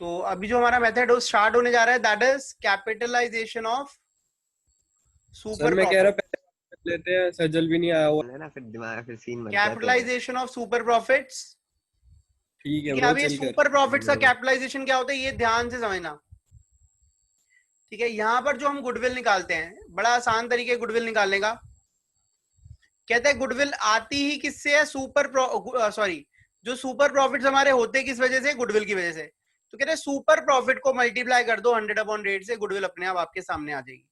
तो अभी जो हमारा मेथड स्टार्ट होने जा रहा है that is capitalisation of sir super मैं कह रहा प्रॉफिट। पहले कर लेते हैं, सजल भी नहीं आया हुआ। है ना, फिर दिमाग फिर सीन बन जाते हैं। Capitalisation of super profits. ठीक है ठीक है, ब्रो, अब ये चल कर। सुपर प्रॉफिट्स का कैपिटलाइजेशन क्या होता है ये ध्यान से समझना। ठीक है, यहां पर जो हम गुडविल निकालते हैं बड़ा आसान तरीके गुडविल निकालने का। कहते हैं गुडविल आती ही किससे है, सॉरी, जो सुपर प्रॉफिट्स हमारे होते किस वजह से, गुडविल की वजह से। तो कहते हैं सुपर प्रॉफिट को मल्टीप्लाई कर दो 100/100 से, गुडविल अपने आप आपके सामने आ जाएगी।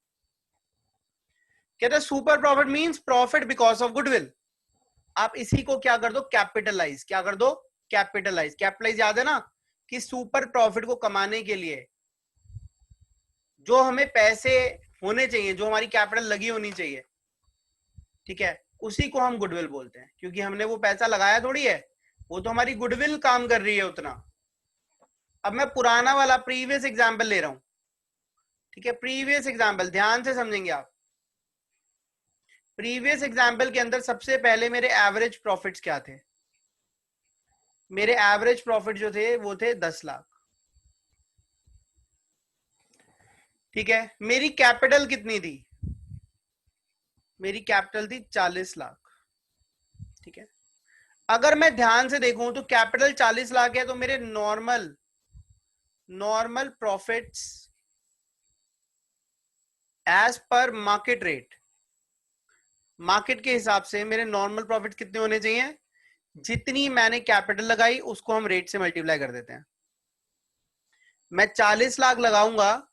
कहते हैं super profit means profit because of goodwill. आप इसी को क्या कर दो, कैपिटलाइज। क्या कर दो, कैपिटलाइज। कैपिटलाइज याद है ना, कि सुपर प्रॉफिट को कमाने के लिए जो हमें पैसे होने चाहिए, जो हमारी कैपिटल लगी होनी चाहिए, ठीक है, उसी को हम गुडविल बोलते हैं। क्योंकि हमने वो पैसा लगाया थोड़ी है, वो तो हमारी गुडविल काम कर रही है उतना। अब मैं पुराना वाला प्रीवियस एग्जाम्पल ले रहा हूं। ठीक है, प्रीवियस एग्जाम्पल ध्यान से समझेंगे आप। प्रीवियस एग्जाम्पल के अंदर सबसे पहले मेरे एवरेज प्रॉफिट्स क्या थे। मेरे एवरेज प्रॉफिट जो थे वो थे 10 लाख। ठीक है, मेरी कैपिटल कितनी थी, मेरी कैपिटल थी 40 लाख। ठीक है, अगर मैं ध्यान से देखूं तो कैपिटल 40 लाख है, तो मेरे normal profits as per market rate, market के हिसाब से मेरे नॉर्मल प्रॉफिट कितने होने चाहिए, जितनी मैंने कैपिटल लगाई उसको हम रेट से मल्टीप्लाई कर देते हैं। मैं 40 लाख लगाऊंगा,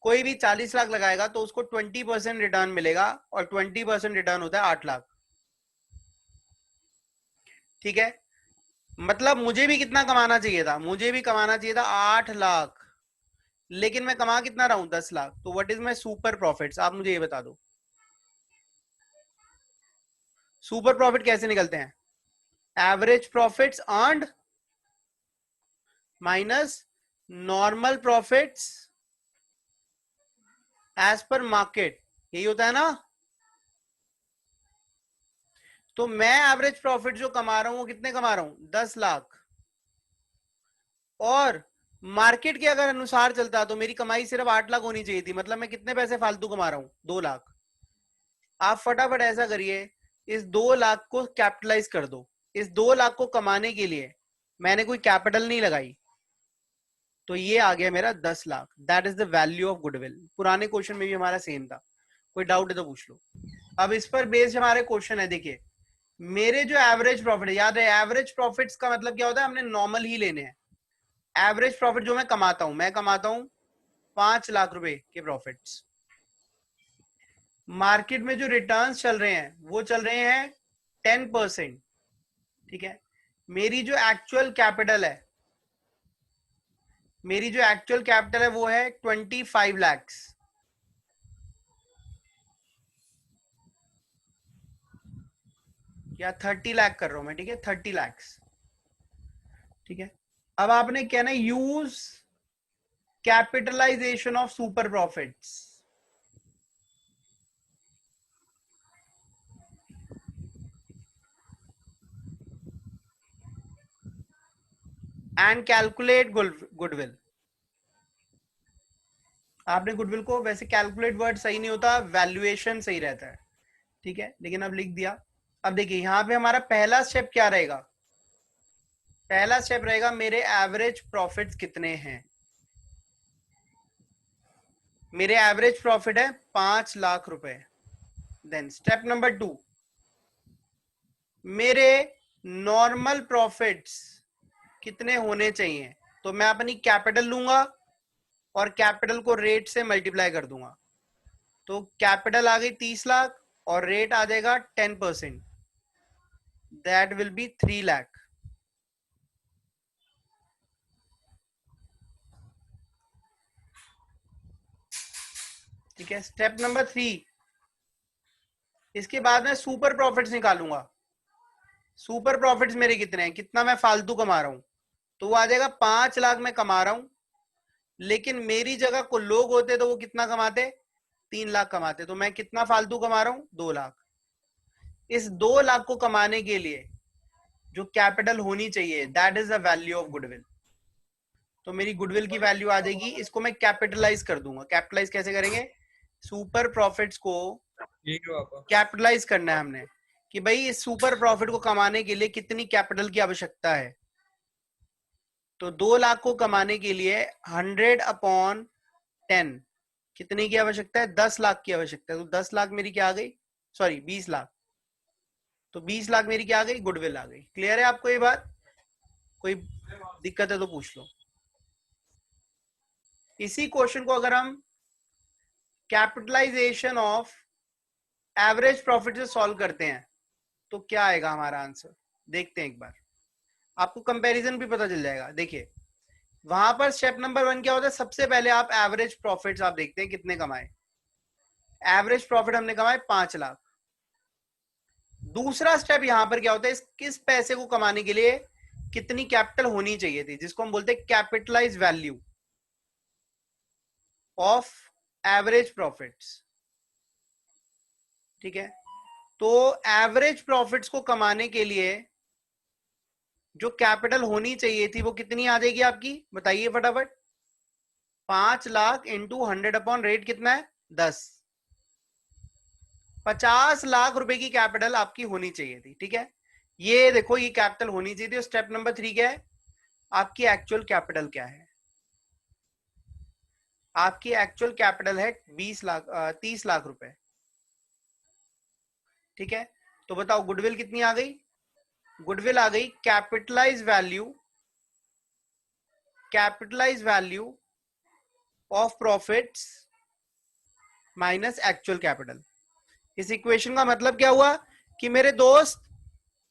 कोई भी 40 लाख लगाएगा तो उसको 20% रिटर्न मिलेगा, और 20% रिटर्न होता है 8 लाख। ठीक है, मतलब मुझे भी कितना कमाना चाहिए था, मुझे भी कमाना चाहिए था 8 लाख, लेकिन मैं कमा कितना रहा हूं, 10 लाख। तो what is my super profits, आप मुझे ये बता दो। सुपर प्रॉफिट कैसे निकलते हैं, average profits earned minus normal profits as per market, यही होता है ना। तो मैं एवरेज प्रॉफिट जो कमा रहा हूं वो कितने कमा रहा हूं, 10 लाख, और मार्केट के अगर अनुसार चलता तो मेरी कमाई सिर्फ 8 लाख होनी चाहिए थी। मतलब मैं कितने पैसे फालतू कमा रहा हूं, 2 लाख। आप फटाफट ऐसा करिए, इस 2 लाख को कैपिटलाइज कर दो। इस 2 लाख को कमाने के लिए मैंने कोई कैपिटल नहीं लगाई, तो ये आ गया मेरा 10 lakh. That is the value of goodwill. पुराने क्वेश्चन में भी हमारा सेम था, कोई डाउट है तो पूछ लो। अब इस पर बेस्ड हमारे क्वेश्चन है। देखिए, मेरे जो एवरेज प्रॉफिट है, याद है एवरेज प्रॉफिट्स का मतलब क्या होता है, हमने नॉर्मल ही लेने हैं। एवरेज प्रॉफिट जो मैं कमाता हूं 5 लाख रुपए के प्रॉफिट्स। मार्केट में जो रिटर्न्स चल रहे हैं वो चल रहे हैं 10%। ठीक है, मेरी जो एक्चुअल कैपिटल है, मेरी जो एक्चुअल कैपिटल है वो है 25 लैक्स। या 30 लाख कर रहा हूं मैं, ठीक है, 30 लैक्स। ठीक है, अब आपने कहना use capitalisation of super profits and calculate goodwill. आपने गुडविल को, वैसे कैलकुलेट वर्ड सही नहीं होता, वैल्यूएशन सही रहता है। ठीक है, लेकिन अब लिख दिया। अब देखिए यहां पे हमारा पहला स्टेप क्या रहेगा, पहला स्टेप रहेगा मेरे एवरेज प्रॉफिट्स कितने हैं। मेरे एवरेज प्रॉफिट है 5 लाख रुपए। देन स्टेप नंबर 2, मेरे नॉर्मल प्रॉफिट्स कितने होने चाहिए। तो मैं अपनी कैपिटल लूंगा और कैपिटल को रेट से मल्टीप्लाई कर दूंगा। तो कैपिटल आ गई 30 लाख और रेट आ जाएगा 10%, दैट विल बी 3 लाख। ठीक है, स्टेप नंबर 3, इसके बाद मैं सुपर प्रॉफिट्स निकालूंगा। सुपर प्रॉफिट्स मेरे कितने हैं, कितना मैं फालतू कमा रहा हूं। तो वो आ जाएगा 5 लाख मैं कमा रहा हूं, लेकिन मेरी जगह को लोग होते तो वो कितना कमाते, 3 लाख कमाते। तो मैं कितना फालतू कमा रहा हूं, 2 लाख। इस 2 लाख को कमाने के लिए जो कैपिटल होनी चाहिए that is the value of goodwill. तो मेरी गुडविल की वैल्यू आ जाएगी, इसको मैं कैपिटलाइज कर दूंगा। कैपिटलाइज कैसे करेंगे? सुपर प्रॉफिट्स को ठीक है पापा। कैपिटलाइज करना है हमने कि भाई इस सुपर प्रॉफिट को कमाने के लिए कितनी कैपिटल की आवश्यकता है। तो 2 लाख को कमाने के लिए 100/10 कितने की आवश्यकता है? 10 लाख की आवश्यकता है। तो 10 लाख मेरी क्या आ गई? सॉरी 20 लाख। तो 20 लाख मेरी क्या आ गई? गुडविल आ गई। क्लियर है आपको ये बात? कोई दिक्कत है तो पूछ लो। इसी क्वेश्चन को अगर हम कैपिटलाइजेशन ऑफ एवरेज प्रॉफिट से सॉल्व करते हैं तो क्या आएगा हमारा आंसर? देखते हैं एक बार, आपको कंपैरिजन भी पता चल जाएगा। देखिए वहां पर स्टेप नंबर 1 क्या होता है? सबसे पहले आप एवरेज प्रॉफिट्स आप देखते हैं कितने कमाए। एवरेज प्रॉफिट हमने कमाए 5 लाख। दूसरा स्टेप यहां पर क्या होता है? किस पैसे को कमाने के लिए कितनी कैपिटल होनी चाहिए थी, जिसको हम बोलते हैं capitalise value of average profits. ठीक है, तो एवरेज प्रॉफिट्स को कमाने के लिए जो कैपिटल होनी चाहिए थी वो कितनी आ जाएगी आपकी? बताइए फटाफट। 5 लाख इंटू 100/रेट कितना है? 10। 50 लाख रुपए की कैपिटल आपकी होनी चाहिए थी। ठीक है, ये देखो ये कैपिटल होनी चाहिए थी। स्टेप नंबर 3 क्या है? आपकी एक्चुअल कैपिटल क्या है? आपकी एक्चुअल कैपिटल है 30 लाख रुपए। ठीक है, तो बताओ गुडविल कितनी आ गई? गुडविल आ गई capitalise value of profits minus actual capital. इस इक्वेशन का मतलब क्या हुआ कि मेरे दोस्त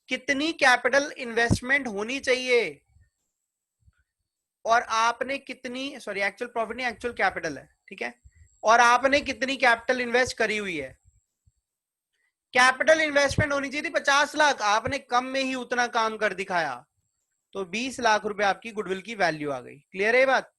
कितनी कैपिटल इन्वेस्टमेंट होनी चाहिए और आपने कितनी, सॉरी एक्चुअल प्रॉफिट नहीं, एक्चुअल कैपिटल है। ठीक है, और आपने कितनी कैपिटल इन्वेस्ट करी हुई है। कैपिटल इन्वेस्टमेंट होनी चाहिए थी 50 लाख, आपने कम में ही उतना काम कर दिखाया, तो 20 लाख रुपए आपकी गुडविल की वैल्यू आ गई। क्लियर है ये बात?